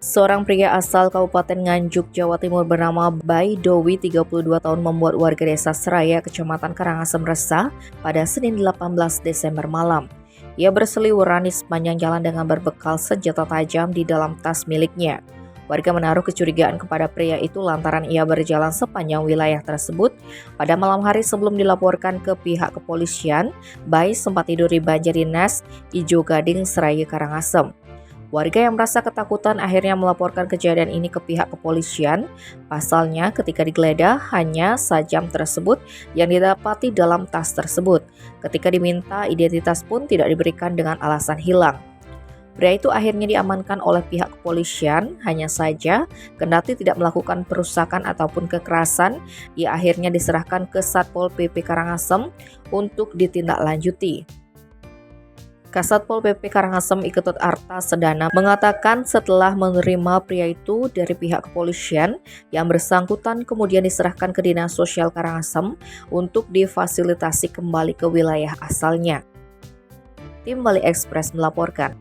Seorang pria asal Kabupaten Nganjuk, Jawa Timur bernama Baidowi, 32 tahun, membuat warga desa Seraya, Kecamatan Karangasem resah pada Senin 18 Desember malam. Ia berseliweran di sepanjang jalan dengan berbekal senjata tajam di dalam tas miliknya. Warga menaruh kecurigaan kepada pria itu lantaran ia berjalan sepanjang wilayah tersebut. Pada malam hari sebelum dilaporkan ke pihak kepolisian, Bai sempat tidur di banjar dinas Ijo Gading, Seraya, Karangasem. Warga yang merasa ketakutan akhirnya melaporkan kejadian ini ke pihak kepolisian. Pasalnya, ketika digeledah, hanya sajam tersebut yang didapati dalam tas tersebut. Ketika diminta, identitas pun tidak diberikan dengan alasan hilang. Pria itu akhirnya diamankan oleh pihak kepolisian, hanya saja kendati tidak melakukan perusakan ataupun kekerasan, ia akhirnya diserahkan ke Satpol PP Karangasem untuk ditindaklanjuti. Kasatpol PP Karangasem Iketut Arta Sedana mengatakan setelah menerima pria itu dari pihak kepolisian, yang bersangkutan kemudian diserahkan ke Dinas Sosial Karangasem untuk difasilitasi kembali ke wilayah asalnya. Tim Bali Express melaporkan.